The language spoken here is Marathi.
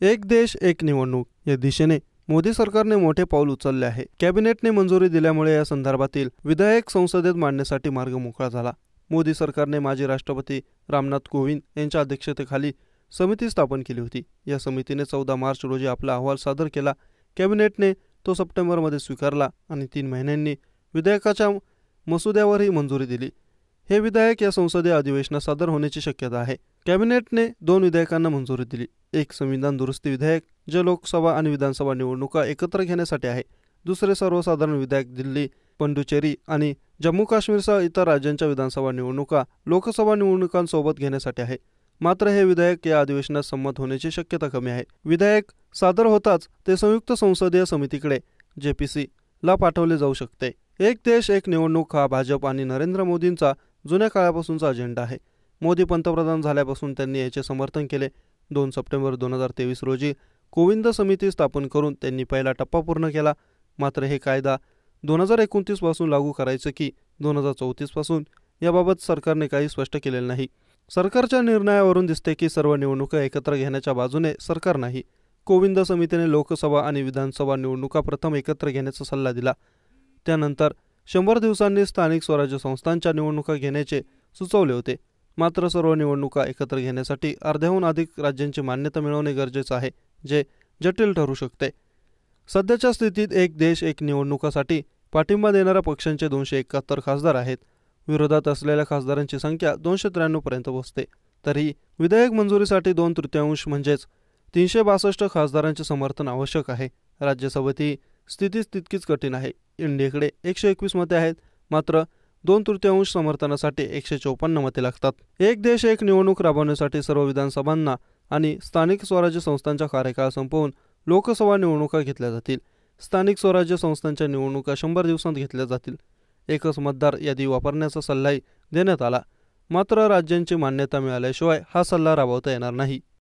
एक देश एक निवडणूक या दिशेने मोदी सरकारने मोठे पाऊल उचलले आहे। कॅबिनेटने मंजुरी दिल्यामुळे या संदर्भातील विधेयक संसदेत मांडण्यासाठी मार्ग मोकळा झाला। मोदी सरकारने माजी राष्ट्रपती रामनाथ कोविंद यांच्या अध्यक्षतेखाली समिती स्थापन केली होती। या समितीने 14 मार्च रोजी आपला अहवाल सादर केला। कॅबिनेटने तो सप्टेंबरमध्ये स्वीकारला आणि 3 महिन्यांनी विधेयकाच्या मसुद्यावरही मंजुरी दिली। हे विधेयक या संसदीय अधिवेशनात सादर होण्याची शक्यता आहे। कॅबिनेटने 2 विधेयकांना मंजुरी दिली। एक संविधान दुरुस्ती विधेयक जे लोकसभा आणि विधानसभा निवडणुका एकत्र घेण्यासाठी आहे। दुसरे सर्वसाधारण विधेयक दिल्ली, पुडुचेरी आणि जम्मू काश्मीरसह इतर राज्यांच्या विधानसभा निवडणुका लोकसभा निवडणुकांसोबत घेण्यासाठी आहे। मात्र हे विधेयक या अधिवेशनात संमत होण्याची शक्यता कमी आहे। विधेयक सादर होताच ते संयुक्त संसदीय समितीकडे JPC ला पाठवले जाऊ शकते। एक देश एक निवडणूक हा भाजप आणि नरेंद्र मोदींचा जुन्या काळापासूनचा अजेंडा आहे। मोदी पंतप्रधान झाल्यापासून त्यांनी याचे समर्थन केले। 2 सप्टेंबर 2023 रोजी कोविंद समिती स्थापन करून त्यांनी पहिला टप्पा पूर्ण केला। मात्र हे कायदा 2029 पासून लागू करायचे की 2034 पासून याबाबत सरकारने काही स्पष्ट केलेले नाही। सरकारच्या निर्णयावरून दिसते की सर्व निवडणुका एकत्र घेण्याच्या बाजूने सरकार नाही। कोविंद समितीने लोकसभा आणि विधानसभा निवडणुका प्रथम एकत्र घेण्याचा सल्ला दिला। त्यानंतर 100 दिवसांनी स्थानिक स्वराज्य संस्थांच्या निवडणुका घेण्याचे सुचवले होते। मात्र सर्व निवडणुका एकत्र घेण्यासाठी अर्ध्याहून अधिक राज्यांची मान्यता मिळवणे गरजेचे आहे, जे जटिल ठरू शकते। सध्याच्या स्थितीत एक देश एक निवडणुकासाठी पाठिंबा देणाऱ्या पक्षांचे 271 खासदार आहेत। विरोधात असलेल्या खासदारांची संख्या 293 पर्यंत पोहोचते। तरीही विधेयक मंजुरीसाठी 2/3 म्हणजेच 362 खासदारांचे समर्थन आवश्यक आहे। राज्यसभेतही स्थिती तितकीच कठीण आहे। इंडियाकडे 121 मते आहेत, मात्र 2/3 समर्थनासाठी 154 मते लागतात। एक देश एक निवडणूक राबवण्यासाठी सर्व विधानसभांना आणि स्थानिक स्वराज्य संस्थांचा कार्यकाळ संपवून लोकसभा निवडणुका घेतल्या जातील। स्थानिक स्वराज्य संस्थांच्या निवडणुका 100 दिवसांत घेतल्या जातील। एकच मतदार यादी वापरण्याचा सल्लाही देण्यात आला, मात्र राज्यांची मान्यता मिळाल्याशिवाय हा सल्ला राबवता येणार नाही।